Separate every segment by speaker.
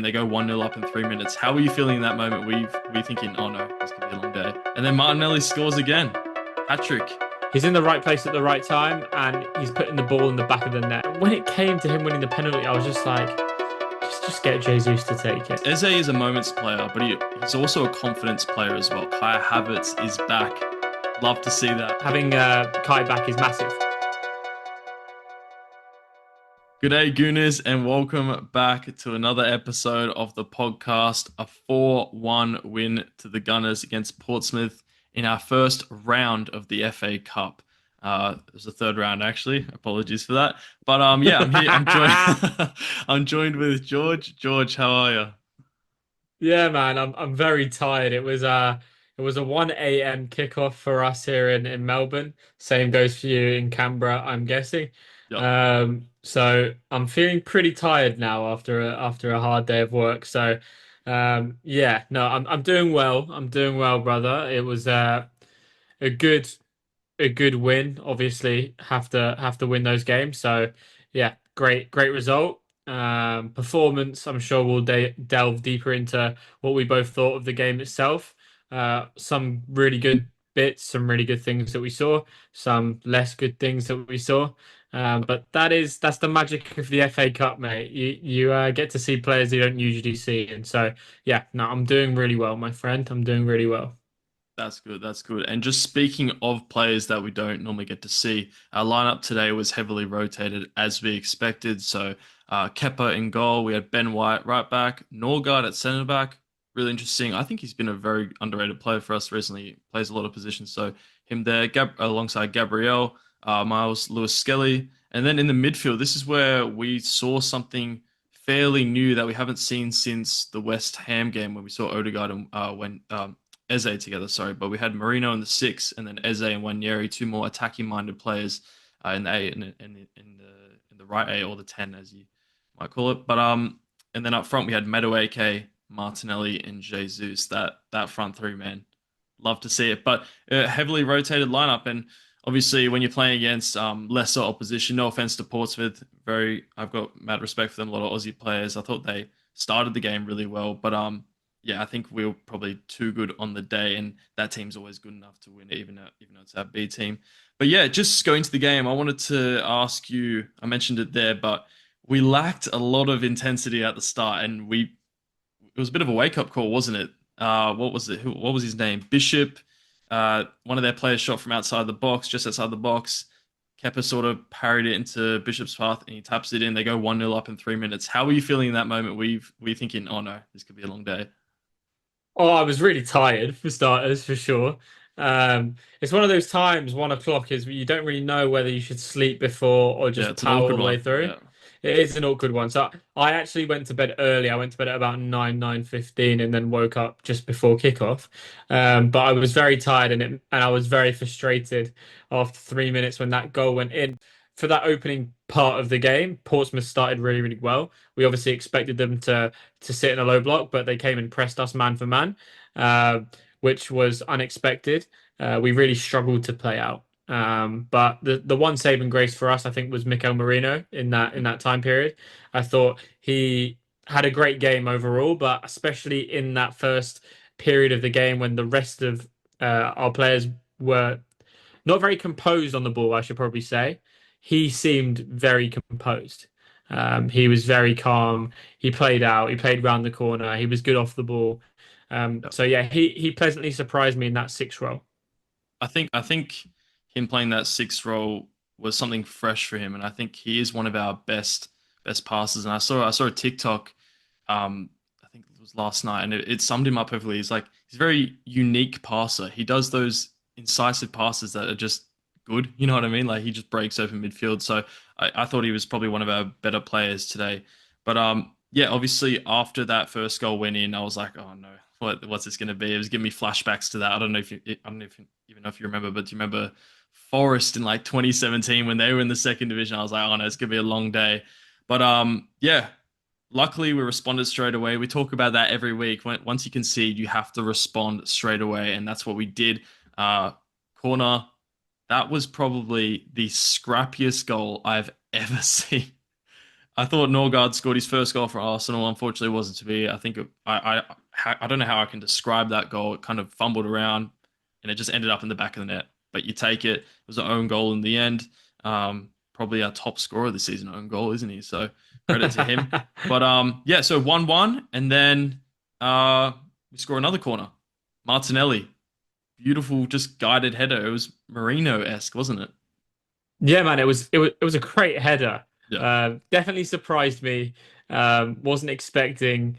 Speaker 1: They go 1-0 up in 3 minutes. How were you feeling in that moment? Were you thinking, oh no, this could be a long day? And then Martinelli scores again. Hat-trick.
Speaker 2: He's in the right place at the right time, and he's putting the ball in the back of the net. When it came to him winning the penalty, I was just like, just get Jesus to take it.
Speaker 1: Eze is a moments player, but he's also a confidence player as well. Kai Havertz is back. Love to see that.
Speaker 2: Having Kai back is massive.
Speaker 1: G'day Gooners, and welcome back to another episode of the podcast. A 4-1 win to the Gunners against Portsmouth in our first round of the FA Cup. It was the third round, actually. Apologies for that. But yeah, I'm here. I'm joined. I'm joined with George. George, how are you?
Speaker 2: Yeah, man, I'm very tired. It was a 1 a.m. kickoff for us here in Melbourne. Same goes for you in Canberra, I'm guessing.
Speaker 1: Yep.
Speaker 2: So I'm feeling pretty tired now after a hard day of work. So yeah, no, I'm doing well. I'm doing well, brother. It was a good a good win. Obviously, have to win those games. So yeah, great result. Performance. I'm sure we'll delve deeper into what we both thought of the game itself. Some really good bits, some really good things that we saw, some less good things that we saw. But that's the magic of the FA Cup, mate. You get to see players you don't usually see, and so yeah, no, I'm doing really well, my friend. I'm doing really well.
Speaker 1: That's good. That's good. And just speaking of players that we don't normally get to see, our lineup today was heavily rotated as we expected. So Kepa in goal. We had Ben White right back, Norgard at centre back. Really interesting. I think he's been a very underrated player for us recently. He plays a lot of positions. So him there, alongside Gabriel, Miles Lewis Skelly. And then in the midfield, this is where we saw something fairly new that we haven't seen since the West Ham game when we saw Odegaard and Eze together, sorry, but we had Marino in the six, and then Eze and Wanyeri, two more attacking-minded players in the A in the right A or the 10, as you might call it. But and then up front we had Madueke, Martinelli, and Jesus. That front three, man, love to see it. But heavily rotated lineup, and obviously when you're playing against lesser opposition, no offense to Portsmouth, I've got mad respect for them. A lot of Aussie players. I thought they started the game really well, but yeah, I think we were probably too good on the day, and that team's always good enough to win, even though it's our B team. But yeah, just going to the game, I wanted to ask you. I mentioned it there, but we lacked a lot of intensity at the start, and it was a bit of a wake up call, wasn't it? What was it? What was his name? Bishop. One of their players shot from outside the box, just outside the box. Kepa sort of parried it into Bishop's path, and he taps it in. They go 1-0 up in 3 minutes. How were you feeling in that moment? Were you thinking, oh no, this could be a long day?
Speaker 2: Oh, I was really tired for starters, for sure. It's one of those times, 1 o'clock is you don't really know whether you should sleep before or
Speaker 1: Yeah,
Speaker 2: just
Speaker 1: it's an
Speaker 2: power all
Speaker 1: awkward
Speaker 2: the way
Speaker 1: one.
Speaker 2: through.
Speaker 1: Yeah.
Speaker 2: It is an awkward one. So I actually went to bed early. I went to bed at about 9:15, and then woke up just before kickoff. But I was very tired, and I was very frustrated after 3 minutes when that goal went in. For that opening part of the game, Portsmouth started really, really well. We obviously expected them to sit in a low block, but they came and pressed us man for man, uh, which was unexpected. We really struggled to play out. But the one saving grace for us, I think, was Mikel Merino in that time period. I thought he had a great game overall, but especially in that first period of the game when the rest of our players were not very composed on the ball, I should probably say. He seemed very composed. He was very calm. He played out. He played round the corner. He was good off the ball.
Speaker 1: Yeah.
Speaker 2: So yeah, he pleasantly surprised me in that sixth role.
Speaker 1: I think him playing that sixth role was something fresh for him, and I think he is one of our best passers. And I saw a TikTok, I think it was last night, and it summed him up perfectly. He's a very unique passer. He does those incisive passes that are just good. You know what I mean? Like he just breaks open midfield. So I thought he was probably one of our better players today. But yeah, obviously after that first goal went in, I was like, oh no, what's this going to be? It was giving me flashbacks to that. I don't know if even know if you remember, but do you remember Forest in like 2017 when they were in the second division? I was like, oh no, it's gonna be a long day. But yeah, luckily we responded straight away. We talk about that every week. Once you concede, you have to respond straight away, and that's what we did. Corner, that was probably the scrappiest goal I've ever seen. I thought Norgard scored his first goal for Arsenal. Unfortunately, it wasn't to be. I think I don't know how I can describe that goal. It kind of fumbled around, and it just ended up in the back of the net. But you take it. It was an own goal in the end. Probably our top scorer this season, own goal, isn't he? So credit to him. But yeah. So 1-1, and then we score another corner. Martinelli, beautiful, just guided header. It was Marino-esque, wasn't it?
Speaker 2: Yeah, man, it was a great header.
Speaker 1: Yeah.
Speaker 2: Definitely surprised me. Wasn't expecting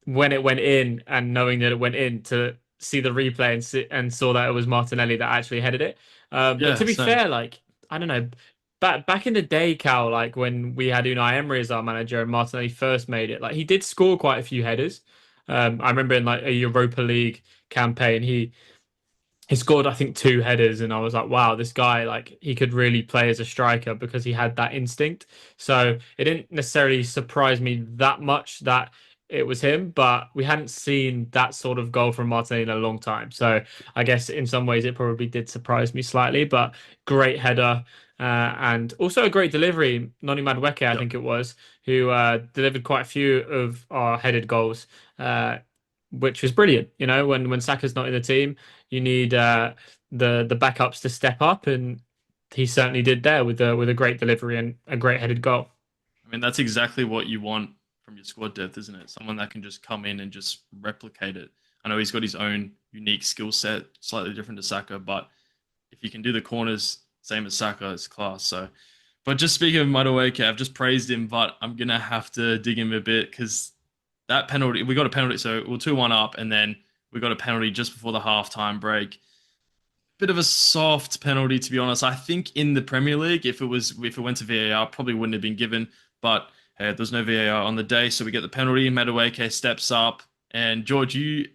Speaker 2: when it went in and knowing that it went in to see the replay and saw that it was Martinelli that actually headed it. But
Speaker 1: Yeah.
Speaker 2: to be
Speaker 1: Same.
Speaker 2: fair, like I don't know, back in the day, Cal, like when we had Unai Emery as our manager and Martinelli first made it, like he did score quite a few headers. I remember in like a Europa League campaign, he scored, I think, two headers, and I was like, wow, this guy, like, he could really play as a striker because he had that instinct. So it didn't necessarily surprise me that much that it was him, but we hadn't seen that sort of goal from Martinelli in a long time. So I guess in some ways it probably did surprise me slightly, but great header. And also a great delivery. Noni Madueke, I
Speaker 1: Yep.
Speaker 2: think it was, who delivered quite a few of our headed goals, which was brilliant. You know, when Saka's not in the team, you need the backups to step up, and he certainly did there with a great delivery and a great headed goal.
Speaker 1: I mean, that's exactly what you want from your squad depth, isn't it? Someone that can just come in and just replicate it. I know he's got his own unique skill set, slightly different to Saka, but if he can do the corners, same as Saka, it's class. So, but just speaking of Madueke, I've just praised him, but I'm gonna have to dig him a bit because that penalty, we got a penalty, so we're 2-1 up, and then we got a penalty just before the halftime break. Bit of a soft penalty, to be honest. I think in the Premier League, if it went to VAR, probably wouldn't have been given. But hey, there's no VAR on the day, so we get the penalty. Madueke steps up, and George, you,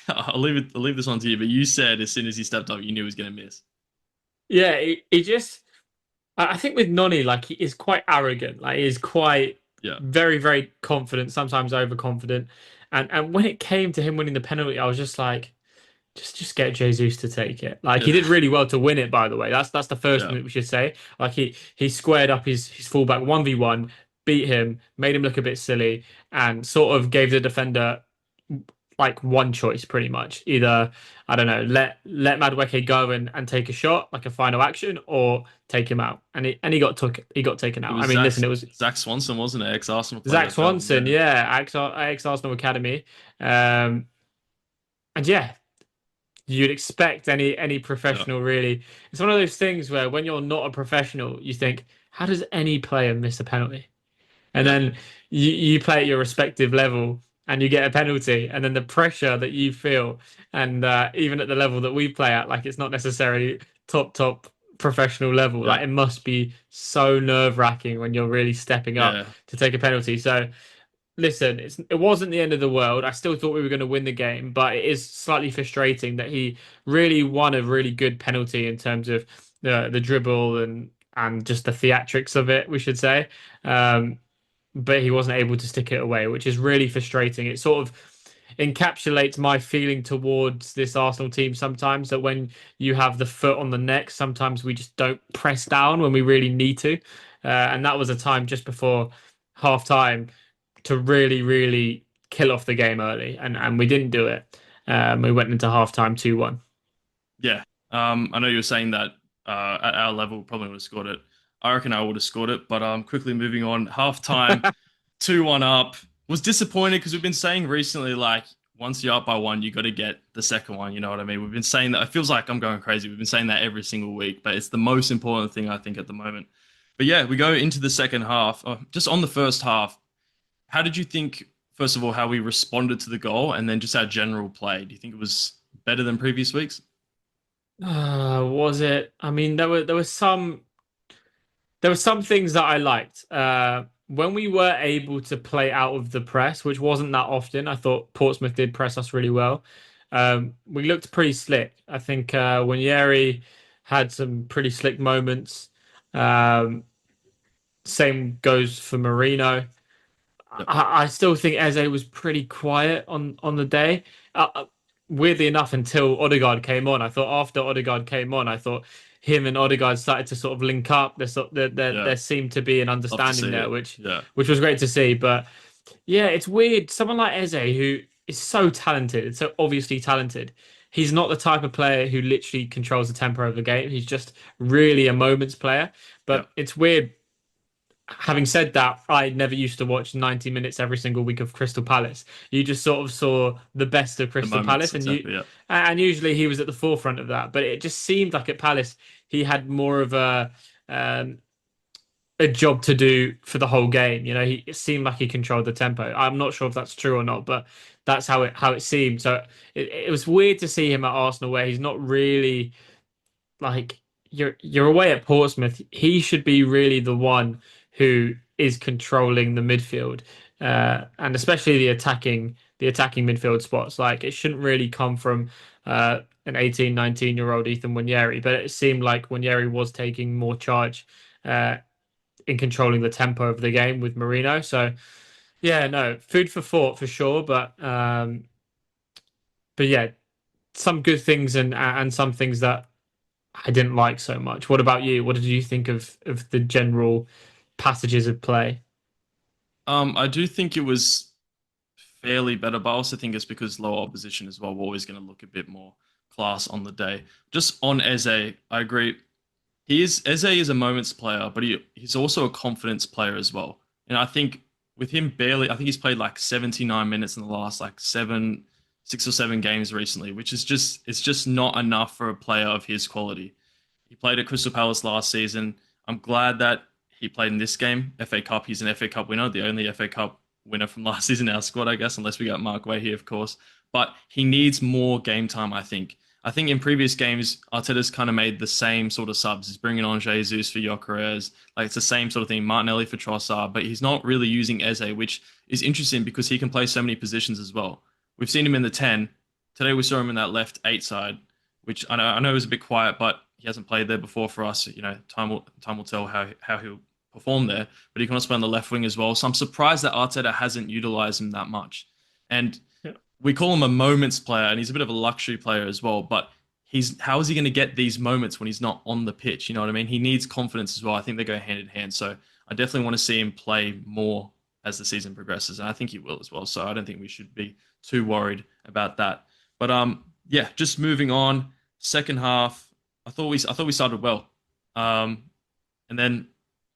Speaker 1: I'll leave this on to you. But you said as soon as he stepped up, you knew he was going to miss.
Speaker 2: Yeah, he just I think with Noni, like he is quite arrogant. Like he is quite
Speaker 1: Yeah,
Speaker 2: very, very confident, sometimes overconfident. And when it came to him winning the penalty, I was just like, just get Jesus to take it. Like he
Speaker 1: yeah,
Speaker 2: did really well to win it, by the way. That's the first
Speaker 1: yeah,
Speaker 2: thing that we should say. Like he squared up his fullback 1v1, beat him, made him look a bit silly, and sort of gave the defender like one choice pretty much. Either, I don't know, let Madueke go and take a shot, like a final action, or take him out. And he got taken
Speaker 1: it
Speaker 2: out. I
Speaker 1: was
Speaker 2: mean, listen, it was
Speaker 1: Zach Swanson, wasn't it? Ex-Arsenal player
Speaker 2: Zach
Speaker 1: that fell.
Speaker 2: Swanson,
Speaker 1: Yeah,
Speaker 2: yeah, ex Arsenal Academy. Um, and yeah, you'd expect any
Speaker 1: yeah,
Speaker 2: professional really. It's one of those things where when you're not a professional, you think, how does any player miss a penalty? And
Speaker 1: yeah,
Speaker 2: then you play at your respective level and you get a penalty, and then the pressure that you feel, and even at the level that we play at, like it's not necessarily top professional level.
Speaker 1: yeah,
Speaker 2: Like it must be so nerve-wracking when you're really stepping up
Speaker 1: yeah,
Speaker 2: to take a penalty. So listen, it wasn't the end of the world. I still thought we were going to win the game, but it is slightly frustrating that he really won a really good penalty in terms of the dribble and just the theatrics of it, we should say. But he wasn't able to stick it away, which is really frustrating. It sort of encapsulates my feeling towards this Arsenal team sometimes that when you have the foot on the neck, sometimes we just don't press down when we really need to. And that was a time just before half time to really, really kill off the game early, and we didn't do it. We went into halftime 2-1.
Speaker 1: yeah. I know you were saying that at our level, probably would have scored it. I reckon I would have scored it, but quickly moving on. Halftime, 2-1 up. Was disappointed because we've been saying recently, like, once you're up by one, you got to get the second one. You know what I mean? We've been saying that. It feels like I'm going crazy. We've been saying that every single week, but it's the most important thing, I think, at the moment. But yeah, we go into the second half. Just on the first half, how did you think, first of all, how we responded to the goal and then just our general play? Do you think it was better than previous weeks?
Speaker 2: Was it? I mean, there were some things that I liked. When we were able to play out of the press, which wasn't that often, I thought Portsmouth did press us really well. We looked pretty slick. I think when Yeri had some pretty slick moments. Um, Same goes for Marino.
Speaker 1: Yep.
Speaker 2: I still think Eze was pretty quiet on the day. Weirdly enough, until Odegaard came on, I thought after Odegaard came on, I thought him and Odegaard started to sort of link up.
Speaker 1: Yeah,
Speaker 2: There seemed to be an
Speaker 1: love to
Speaker 2: understanding
Speaker 1: see
Speaker 2: there,
Speaker 1: it.
Speaker 2: which
Speaker 1: Yeah,
Speaker 2: which was great to see. But yeah, it's weird. Someone like Eze, who is so talented, so obviously talented, he's not the type of player who literally controls the tempo of the game. He's just really a moments player.
Speaker 1: yeah.
Speaker 2: But it's weird. Having said that, I never used to watch 90 minutes every single week of Crystal Palace. You just sort of saw the best of
Speaker 1: The
Speaker 2: Crystal
Speaker 1: moments
Speaker 2: Palace,
Speaker 1: of tempo. Yeah,
Speaker 2: and usually he was at the forefront of that. But it just seemed like at Palace he had more of um, a job to do for the whole game. You know, it seemed like he controlled the tempo. I'm not sure if that's true or not, but that's how it seemed. So it was weird to see him at Arsenal where he's not really like you're away at Portsmouth. He should be really the one who is controlling the midfield, and especially the attacking midfield spots. Like it shouldn't really come from an 18, 19-year-old Ethan Nwaneri, but it seemed like Nwaneri was taking more charge in controlling the tempo of the game with Marino. So yeah, no, food for thought for sure, but yeah, some good things and some things that I didn't like so much. What about you? What did you think of the general passages of play?
Speaker 1: I do think it was fairly better, but I also think it's because lower opposition as well. We're always going to look a bit more class on the day. Just on Eze, I agree. Eze is a moments player, but he's also a confidence player as well. And I think with him barely, I think he's played like 79 minutes in the last like 6 or 7 games recently, which is just it's just not enough for a player of his quality. He played at Crystal Palace last season. I'm glad that he played in this game, FA Cup. He's an FA Cup winner, the only FA Cup winner from last season in our squad, I guess, unless we got Madueke here, of course. But he needs more game time, I think. I think in previous games, Arteta's kind of made the same sort of subs. He's bringing on Jesus for Gyökeres. Like it's the same sort of thing. Martinelli for Trossard, but he's not really using Eze, which is interesting because he can play so many positions as well. We've seen him in the 10. Today we saw him in that left 8 side, which I know is a bit quiet, but he hasn't played there before for us. You know, time will tell how he'll perform there. But he can also play on the left wing as well. So I'm surprised that Arteta hasn't utilized him that much. And
Speaker 2: Yeah.
Speaker 1: we call him a moments player, and he's a bit of a luxury player as well. But how is he going to get these moments when he's not on the pitch? You know what I mean? He needs confidence as well. I think they go hand in hand. So I definitely want to see him play more as the season progresses, and I think he will as well. So I don't think we should be too worried about that. But yeah, just moving on. Second half, I thought we started well, and then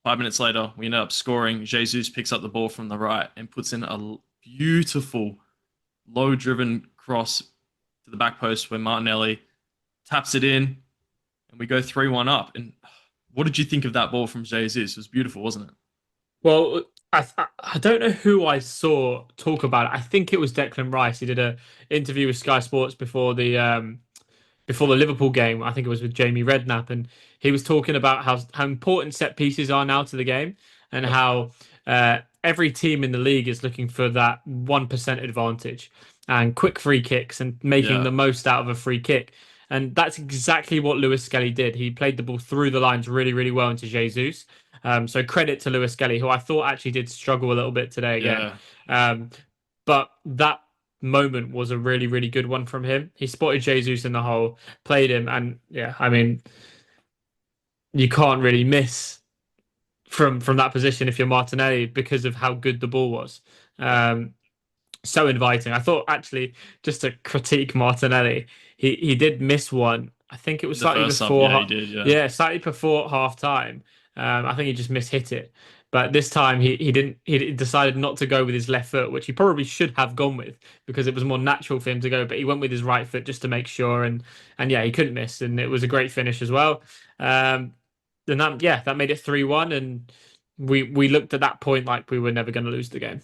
Speaker 1: 5 minutes later we ended up scoring. Jesus picks up the ball from the right and puts in a beautiful low-driven cross to the back post where Martinelli taps it in, and we go 3-1 up. And what did you think of that ball from Jesus? It was beautiful, wasn't it?
Speaker 2: Well, I don't know who I saw talk about it. I think it was Declan Rice. He did a interview with Sky Sports before the Liverpool game. I think it was with Jamie Redknapp, and he was talking about how important set pieces are now to the game, and
Speaker 1: Yep.
Speaker 2: how every team in the league is looking for that 1% advantage and quick free kicks and making
Speaker 1: Yeah.
Speaker 2: the most out of a free kick. And that's exactly what Lewis Skelly did. He played the ball through the lines really, really well into Jesus. So credit to Lewis Skelly, who I thought actually did struggle a little bit today again.
Speaker 1: Yeah.
Speaker 2: Um, but that moment was a really, really good one from him. He spotted Jesus in the hole, played him, and yeah, I mean, you can't really miss from that position if you're Martinelli because of how good the ball was.
Speaker 1: Yeah.
Speaker 2: Um, so inviting. I thought actually just to critique Martinelli, he did miss one. I think it was
Speaker 1: In the
Speaker 2: slightly
Speaker 1: first half,
Speaker 2: before,
Speaker 1: yeah, he did. Yeah.
Speaker 2: yeah, slightly before half time. I think he just mishit it. But this time he didn't. He decided not to go with his left foot, which he probably should have gone with because it was more natural for him to go. But he went with his right foot just to make sure, and yeah, he couldn't miss, and it was a great finish as well. Um, and that made it 3-1, and we looked at that point like we were never going to lose the game.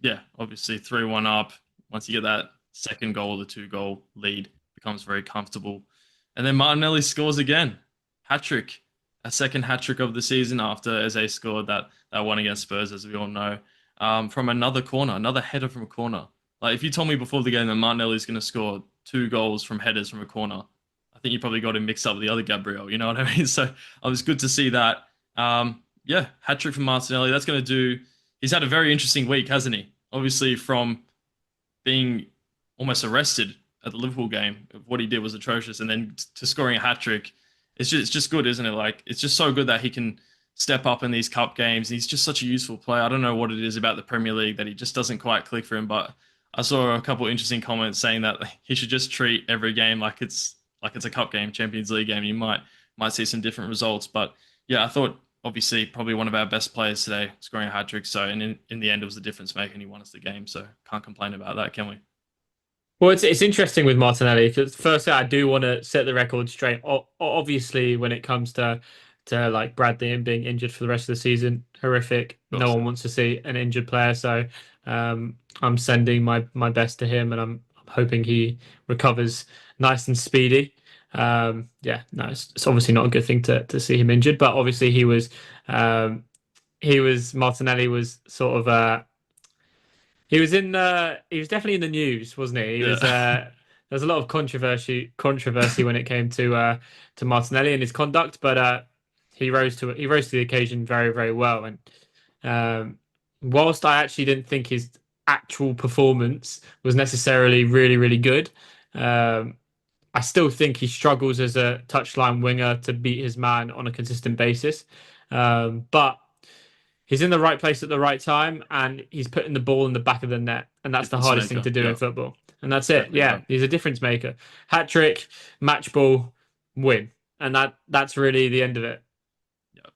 Speaker 1: Yeah. Obviously, 3-1 up. Once you get that second goal, the 2-goal lead becomes very comfortable. And then Martinelli scores again. Hat trick. A second hat trick of the season after Eze scored that one against Spurs, as we all know, from another corner, another header from a corner. Like, if you told me before the game that Martinelli's going to score 2 goals from headers from a corner, I think you probably got him mixed up with the other Gabriel. You know what I mean? So it was good to see that. Yeah, hat trick from Martinelli. That's going to do. He's had a very interesting week, hasn't he? Obviously, from being almost arrested at the Liverpool game, what he did was atrocious, and then to scoring a hat trick. it's just good, isn't it? Like it's just so good that he can step up in these cup games. He's just such a useful player. I don't know what it is about the Premier League that he just doesn't quite click for him, but I saw a couple interesting comments saying that he should just treat every game like it's a cup game, Champions League game. You might see some different results, but yeah, I thought obviously probably one of our best players today, scoring a hat trick. So and in the end, it was the difference maker, and he won us the game. So can't complain about that, can we?
Speaker 2: Well, it's interesting with Martinelli because firstly, I do want to set the record straight. Obviously, when it comes to like Bradley and being injured for the rest of the season, horrific.
Speaker 1: Of
Speaker 2: No
Speaker 1: course.
Speaker 2: one wants to see an injured player, so I'm sending my best to him, and I'm hoping he recovers nice and speedy. Yeah, no, it's obviously not a good thing to see him injured, but obviously um, Martinelli was sort of he was definitely in the news, wasn't he? He was
Speaker 1: Yeah.
Speaker 2: there was a lot of controversy when it came to Martinelli and his conduct, but he rose to the occasion very, very well. And um, whilst I actually didn't think his actual performance was necessarily really, really good, um, I still think he struggles as a touchline winger to beat his man on a consistent basis. But he's in the right place at the right time, and he's putting the ball in the back of the net, and that's the
Speaker 1: Difference
Speaker 2: hardest thing
Speaker 1: maker.
Speaker 2: to do
Speaker 1: Yeah,
Speaker 2: in football. And that's it.
Speaker 1: exactly
Speaker 2: Yeah,
Speaker 1: right.
Speaker 2: he's a difference maker. Hat trick, match ball, win, and that's really the end of it.
Speaker 1: Yeah.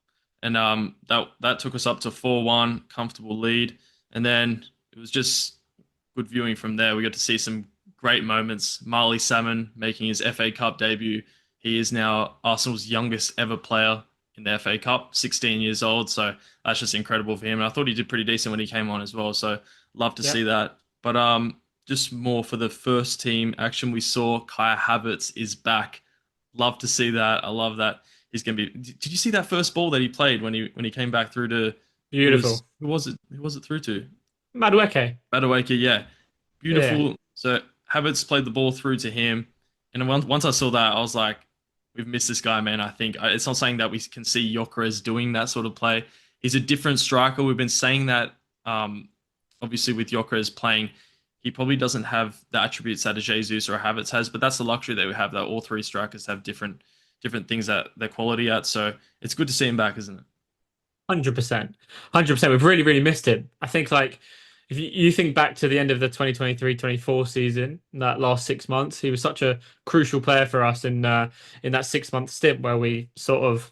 Speaker 1: And that took us up to 4-1, comfortable lead. And then it was just good viewing from there. We got to see some great moments. Marley Salmon making his FA Cup debut. He is now Arsenal's youngest ever player in the FA Cup, 16 years old. So that's just incredible for him. And I thought he did pretty decent when he came on as well. So love to see
Speaker 2: Yep.
Speaker 1: that. But just more for the first team action we saw, Kai Havertz is back. Love to see that. I love that he's going to be. Did you see that first ball that he played when he came back through to? It was
Speaker 2: Beautiful.
Speaker 1: who was it? Who was it through to?
Speaker 2: Madueke.
Speaker 1: Madueke, yeah,
Speaker 2: Yeah.
Speaker 1: beautiful. So Havertz played the ball through to him, and once I saw that, I was like, we've missed this guy, man. I think it's not saying that we can see Gyökeres doing that sort of play. He's a different striker. We've been saying that, obviously with Gyökeres playing, he probably doesn't have the attributes that a Jesus or a Havertz has, but that's the luxury that we have. That all three strikers have different things that they're quality at. So it's good to see him back, isn't it?
Speaker 2: 100%. 100%. We've really, really missed him. I think like if you think back to the end of the 2023-24 season, that last 6 months, he was such a crucial player for us in that 6 month stint where we sort of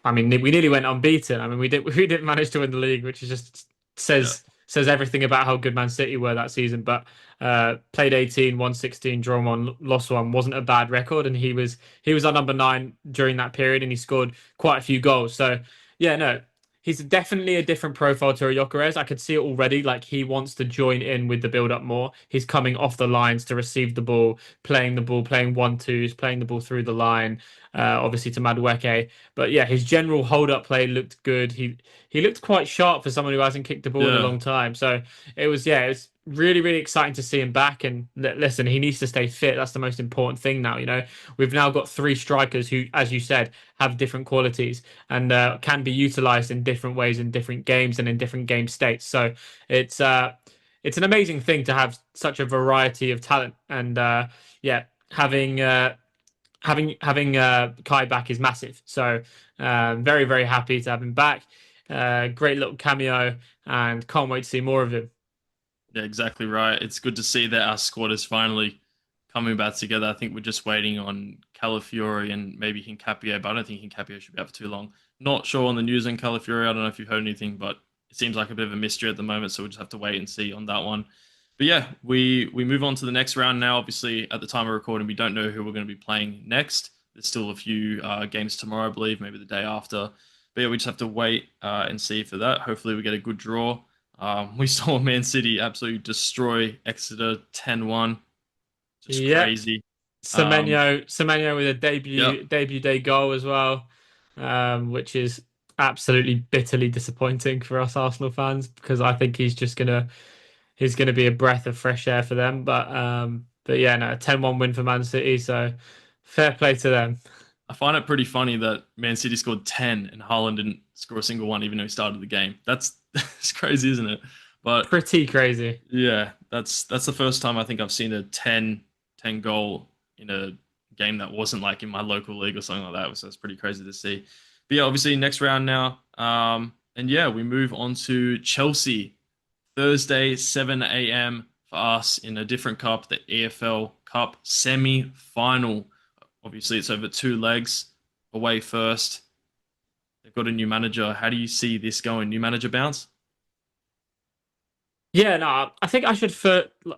Speaker 2: I mean, we nearly went unbeaten. I mean, we didn't manage to win the league, which is just
Speaker 1: Yeah,
Speaker 2: says everything about how good Man City were that season. But played 18, won 16, drawn one, lost one, wasn't a bad record, and he was our number nine during that period, and he scored quite a few goals. So yeah, no, he's definitely a different profile to a Gyökeres. I could see it already. Like he wants to join in with the build up more. He's coming off the lines to receive the ball, playing 1-2s, playing the ball through the line. Obviously to Madueke. But yeah, his general hold-up play looked good. He looked quite sharp for someone who hasn't kicked the ball in a
Speaker 1: yeah,
Speaker 2: long time. So it was really, really exciting to see him back. And listen, he needs to stay fit. That's the most important thing now. You know, we've now got three strikers who, as you said, have different qualities and can be utilized in different ways in different games and in different game states. So it's uh it's an amazing thing to have such a variety of talent and yeah, having Kai back is massive. So very, very happy to have him back. Great little cameo, and can't wait to see more of him.
Speaker 1: yeah, exactly right. It's good to see that our squad is finally coming back together. I think we're just waiting on Calafiori and maybe Hincapie, but I don't think Hincapie should be out for too long. Not sure on the news on Calafiori. I don't know if you've heard anything, but it seems like a bit of a mystery at the moment, so we'll just have to wait and see on that one. But yeah, we move on to the next round now. Obviously, at the time of recording, we don't know who we're going to be playing next. There's still a few games tomorrow, I believe, maybe the day after. But yeah, we just have to wait and see for that. Hopefully, we get a good draw. We saw Man City absolutely destroy Exeter 10-1. Just
Speaker 2: Yeah,
Speaker 1: crazy. Um,
Speaker 2: Semenyo with a
Speaker 1: yep.
Speaker 2: debut day goal as well, which is absolutely bitterly disappointing for us Arsenal fans because I think he's gonna be a breath of fresh air for them. But yeah, no, a 10-1 win for Man City, so fair play to them.
Speaker 1: I find it pretty funny that Man City scored 10 and Haaland didn't score a single one, even though he started the game. That's crazy, isn't it? But
Speaker 2: Pretty crazy.
Speaker 1: yeah, that's the first time I think I've seen a 10 goal in a game that wasn't like in my local league or something like that. So it's pretty crazy to see. But yeah, obviously next round now. And yeah, we move on to Chelsea Thursday, 7 a.m. for us in a different cup, the EFL Cup semi-final. Obviously, it's over two legs. Away first. They've got a new manager. How do you see this going? New manager bounce?
Speaker 2: Yeah, no, I think I should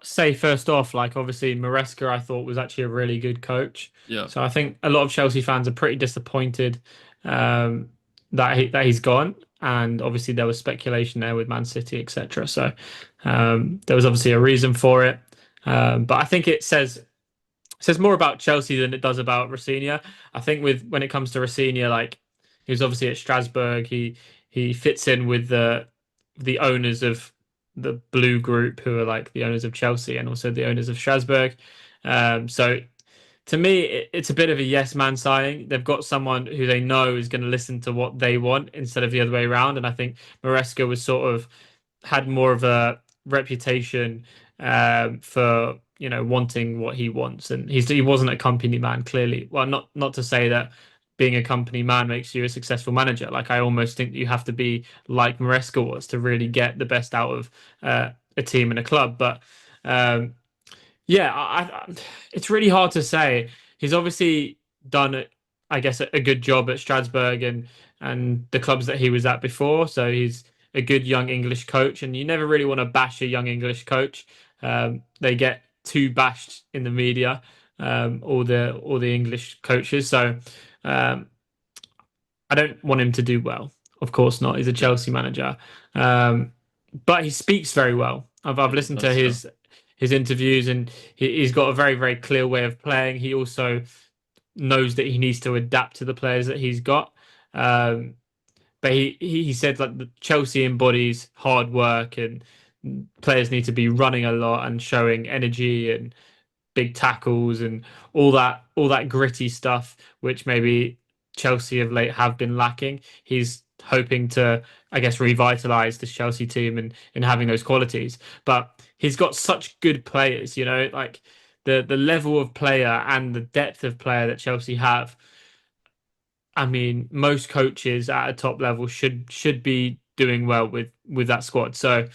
Speaker 2: say first off, like obviously Maresca, I thought was actually a really good coach.
Speaker 1: Yeah,
Speaker 2: So I think a lot of Chelsea fans are pretty disappointed that he's gone, and obviously there was speculation there with Man City, etc. So there was obviously a reason for it, but I think it says more about Chelsea than it does about Rafinha. I think with when it comes to Rafinha, like he was obviously at Strasbourg, he fits in with the owners of the Blue Group, who are like the owners of Chelsea and also the owners of Strasbourg. So to me, it's a bit of a yes man signing. They've got someone who they know is going to listen to what they want instead of the other way around. And I think Maresca was sort of had more of a reputation for wanting what he wants, and he wasn't a company man clearly. Well, not to say that being a company man makes you a successful manager. Like I almost think that you have to be like Maresca was to really get the best out of a team and a club. But yeah, it's really hard to say. He's obviously done, I guess, a good job at Strasbourg and the clubs that he was at before. So he's a good young English coach, and you never really want to bash a young English coach. They get too bashed in the media, all the English coaches. So I don't want him to do well. Of course not. He's a
Speaker 1: yeah,
Speaker 2: Chelsea manager, but he speaks very well. I've
Speaker 1: yeah, he
Speaker 2: listened to
Speaker 1: does. Yeah,
Speaker 2: his interviews, and he's got a very, very clear way of playing. He also knows that he needs to adapt to the players that he's got. Um, but he said like the Chelsea embodies hard work, and players need to be running a lot and showing energy and big tackles and all that gritty stuff, which maybe Chelsea of late have been lacking. He's hoping to, I guess, revitalize this Chelsea team and in having those qualities. But he's got such good players, like the level of player and the depth of player that Chelsea have. I mean, most coaches at a top level should be doing well with that squad. So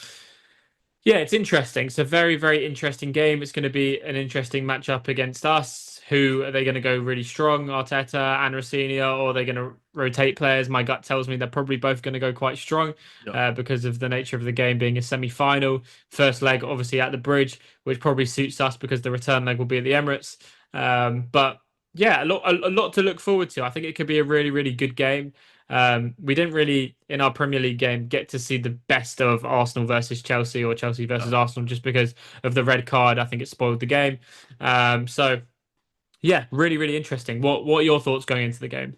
Speaker 2: yeah, it's interesting. It's a very, very interesting game. It's going to be an interesting matchup against us. Who are they going to go really strong, Arteta and Rosenior, or are they going to rotate players? My gut tells me they're probably both going to go quite strong
Speaker 1: yeah.
Speaker 2: because of the nature of the game being a semi-final. First leg, obviously, at the Bridge, which probably suits us because the return leg will be at the Emirates. But yeah, a lot to look forward to. I think it could be a really, really good game. We didn't really, in our Premier League game, get to see the best of Arsenal versus Chelsea or Chelsea versus
Speaker 1: Yeah.
Speaker 2: Arsenal just because of the red card. I think it spoiled the game. So yeah, really, really interesting. What are your thoughts going into the game?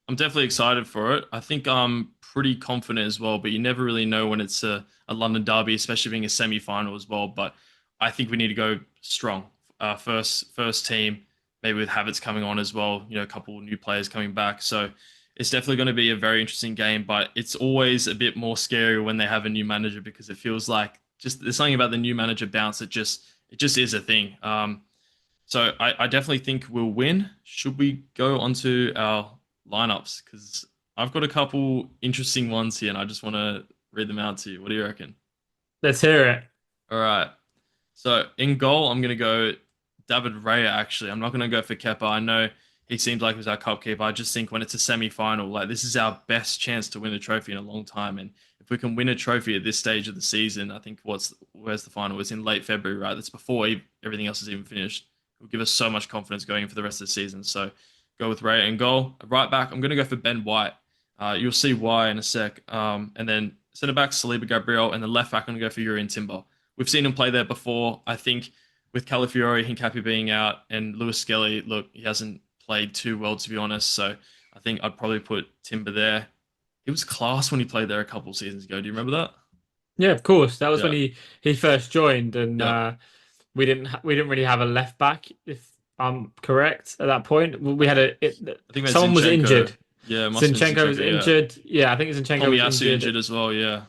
Speaker 1: I'm definitely excited for it. I think I'm pretty confident as well, but you never really know when it's a London derby, especially being a semi-final as well. But I think we need to go strong. First team, maybe with Havertz coming on as well. A couple new players coming back. So it's definitely going to be a very interesting game. But it's always a bit more scary when they have a new manager because it feels like just there's something about the new manager bounce that it just is a thing. So I definitely think we'll win. Should we go onto our lineups? Because I've got a couple interesting ones here, and I just want to read them out to you. What do you reckon?
Speaker 2: Let's hear it.
Speaker 1: All right. So in goal, I'm going to go David Raya, actually. I'm not going to go for Kepa. I know he seems like he was our cup keeper. I just think when it's a semi-final, like this is our best chance to win a trophy in a long time. And if we can win a trophy at this stage of the season, I think where's the final? It's in late February, right? That's before everything else is even finished. It will give us so much confidence going for the rest of the season. So go with Raya in goal. Right back, I'm going to go for Ben White. You'll see why in a sec. And then centre back, Saliba Gabriel, and the left back, I'm going to go for Yuri Timber. We've seen him play there before. I think with Calafiori, Hincapi being out, and Lewis Skelly, look, he hasn't played too well, to be honest. So I think I'd probably put Timber there. He was class when he played there a couple of seasons ago. Do you remember that?
Speaker 2: Yeah, of course. That was when
Speaker 1: Yeah.
Speaker 2: he first joined, and
Speaker 1: Yeah.
Speaker 2: we didn't really have a left back, if I'm correct. At that point, we had
Speaker 1: I think we had
Speaker 2: someone was
Speaker 1: Zinchenko.
Speaker 2: injured.
Speaker 1: Yeah, it must have been
Speaker 2: Zinchenko was
Speaker 1: Zinchenko, yeah.
Speaker 2: injured. Yeah, I think Zinchenko was
Speaker 1: Tomiyasu
Speaker 2: injured.
Speaker 1: injured as well, yeah.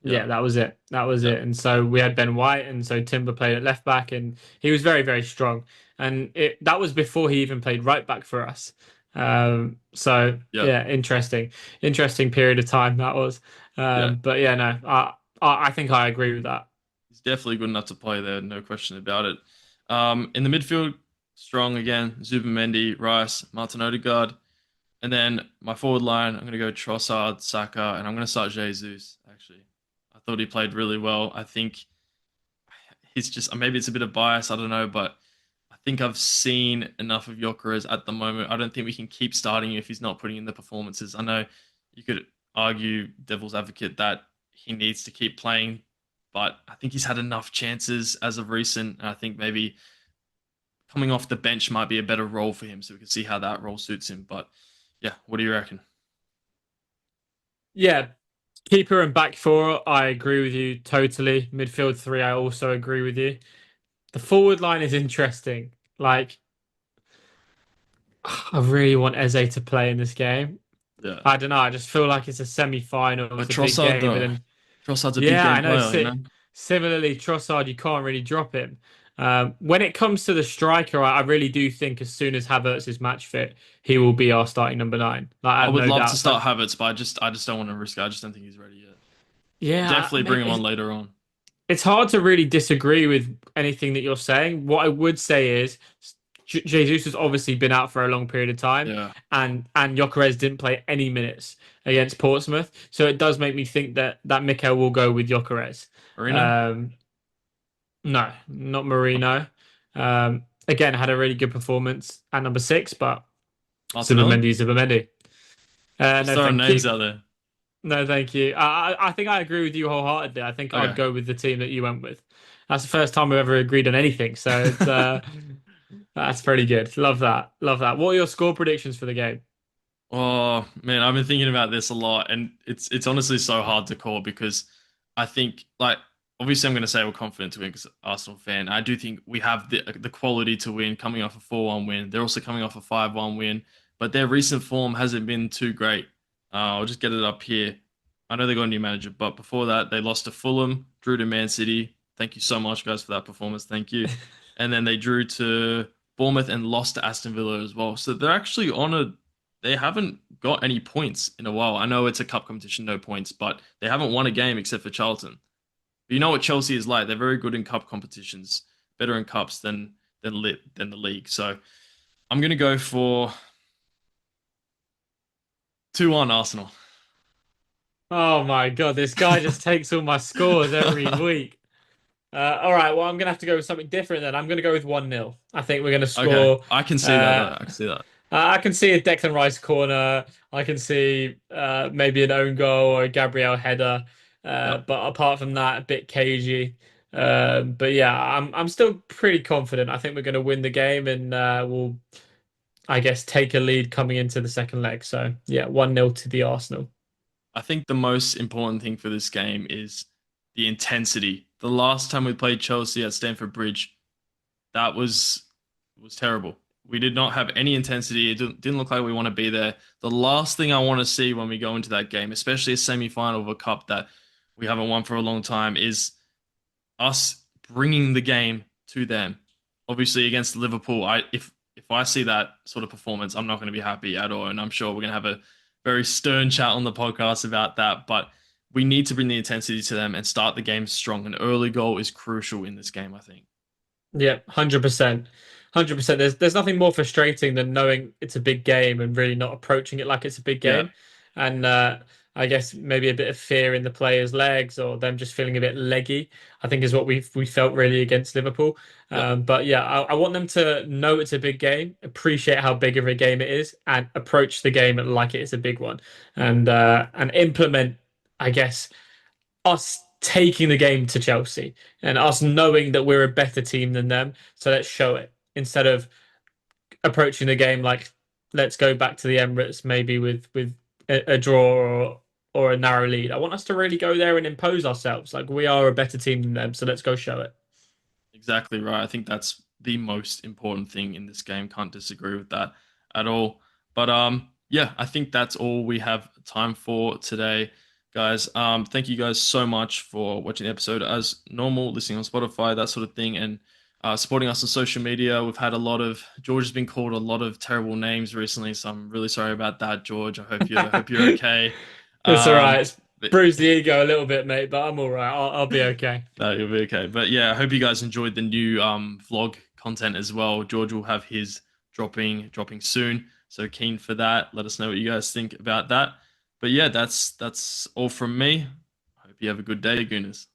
Speaker 1: Yeah,
Speaker 2: Yeah, that was it. That was
Speaker 1: yeah,
Speaker 2: it. And so we had Ben White, and so Timber played at left back, and he was very, very strong. And that was before he even played right back for us. So
Speaker 1: yeah,
Speaker 2: yeah, interesting period of time that was.
Speaker 1: yeah.
Speaker 2: But yeah, no, I think I agree with that.
Speaker 1: He's definitely good enough to play there, no question about it. In the midfield, strong again, Zubimendi, Rice, Martin Odegaard. And then my forward line, I'm going to go Trossard, Saka, and I'm going to start Jesus, actually. I thought he played really well. I think he's just, maybe it's a bit of bias, I don't know, but I think I've seen enough of Gyökeres at the moment. I don't think we can keep starting if he's not putting in the performances. I know you could argue devil's advocate that he needs to keep playing, but I think he's had enough chances as of recent. And I think maybe coming off the bench might be a better role for him so we can see how that role suits him. But yeah, what do you reckon?
Speaker 2: Yeah, keeper and back four, I agree with you totally. Midfield three, I also agree with you. The forward line is interesting. Like, I really want Eze to play in this game.
Speaker 1: Yeah.
Speaker 2: I don't know. I just feel like it's a semi-final.
Speaker 1: But
Speaker 2: It's a big
Speaker 1: Trossard,
Speaker 2: game, but
Speaker 1: though.
Speaker 2: then
Speaker 1: Trossard's a big
Speaker 2: yeah,
Speaker 1: game
Speaker 2: I know.
Speaker 1: player, you know?
Speaker 2: Similarly, Trossard, you can't really drop him. When it comes to the striker, I really do think as soon as Havertz is match fit, he will be our starting number nine. Like, I
Speaker 1: I
Speaker 2: have
Speaker 1: would
Speaker 2: no
Speaker 1: love to
Speaker 2: doubts.
Speaker 1: start Havertz, but I just don't want to risk it. I just don't think he's ready yet.
Speaker 2: Yeah,
Speaker 1: Definitely bring him on later on.
Speaker 2: it's hard to really disagree with anything that you're saying. What I would say is Jesus has obviously been out for a long period of time,
Speaker 1: Yeah.
Speaker 2: and Gyökeres didn't play any minutes against Portsmouth, so it does make me think that Mikel will go with Gyökeres.
Speaker 1: Marino?
Speaker 2: Um, no, not
Speaker 1: Okay.
Speaker 2: Marino. Again, had a really good performance at number six, but
Speaker 1: Martinelli?
Speaker 2: Zubimendi.
Speaker 1: Just
Speaker 2: No,
Speaker 1: throwing
Speaker 2: thank
Speaker 1: names
Speaker 2: you.
Speaker 1: out there.
Speaker 2: No, thank you. I think I agree with you wholeheartedly. I think I'd
Speaker 1: Okay.
Speaker 2: go with the team that you went with. That's the first time we've ever agreed on anything, so it's that's pretty good. Love that. Love that. What are your score predictions for the game?
Speaker 1: Oh man, I've been thinking about this a lot, and it's honestly so hard to call because I think like obviously I'm going to say we're confident to win because Arsenal fan. I do think we have the quality to win, coming off a 4-1 win. They're also coming off a 5-1 win, but their recent form hasn't been too great. I'll just get it up here. I know they got a new manager, but before that they lost to Fulham, drew to Man City. Thank you so much, guys, for that performance. Thank you. And then they drew to Bournemouth and lost to Aston Villa as well. So they're actually on a they haven't got any points in a while. I know it's a cup competition, no points, but they haven't won a game except for Charlton. But you know what Chelsea is like? They're very good in cup competitions, better in cups than the league. So I'm gonna go for 2-1 Arsenal.
Speaker 2: Oh my God, this guy just takes all my scores every week. All right, well, I'm gonna have to go with something different then. I'm gonna go with 1-0. I think we're gonna
Speaker 1: Okay,
Speaker 2: score.
Speaker 1: I can see that
Speaker 2: Uh,
Speaker 1: though. I can see that.
Speaker 2: I can see a Declan Rice corner. I can see maybe an own goal or a Gabriel header.
Speaker 1: Yeah.
Speaker 2: But apart from that, a bit cagey. But yeah, I'm still pretty confident. I think we're going to win the game, and we'll, I guess, take a lead coming into the second leg. So yeah, 1-0 to the Arsenal.
Speaker 1: I think the most important thing for this game is the intensity. The last time we played Chelsea at Stamford Bridge, that was terrible. We did not have any intensity. It didn't look like we want to be there. The last thing I want to see when we go into that game, especially a semi-final of a cup that we haven't won for a long time, is us bringing the game to them. Obviously, against Liverpool, if I see that sort of performance, I'm not going to be happy at all, and I'm sure we're going to have a very stern chat on the podcast about that. But we need to bring the intensity to them and start the game strong. An early goal is crucial in this game, I think.
Speaker 2: Yeah, 100%. 100%. There's nothing more frustrating than knowing it's a big game and really not approaching it like it's a big
Speaker 1: Yeah,
Speaker 2: game. And I guess maybe a bit of fear in the players' legs or them just feeling a bit leggy, I think is what we felt really against Liverpool.
Speaker 1: yeah,
Speaker 2: But yeah, I want them to know it's a big game, appreciate how big of a game it is, and approach the game like it is a big one. And implement, I guess, us taking the game to Chelsea and us knowing that we're a better team than them. So let's show it instead of approaching the game like let's go back to the Emirates maybe with a draw or a narrow lead. I want us to really go there and impose ourselves. Like we are a better team than them, so let's go show it.
Speaker 1: exactly right. I think that's the most important thing in this game. Can't disagree with that at all. But yeah, I think that's all we have time for today. guys. Thank you guys so much for watching the episode as normal, listening on Spotify, that sort of thing, and supporting us on social media. We've had a lot of George has been called a lot of terrible names recently, so I'm really sorry about that, George. I hope you're okay.
Speaker 2: It's all right.
Speaker 1: Um,
Speaker 2: It's
Speaker 1: but
Speaker 2: bruised the ego a little bit, mate, but I'm all right. I'll be okay.
Speaker 1: no, you'll be okay. But yeah, I hope you guys enjoyed the new vlog content as well. George will have his dropping soon. So keen for that. Let us know what you guys think about that. But yeah, that's all from me. Hope you have a good day, Gooners.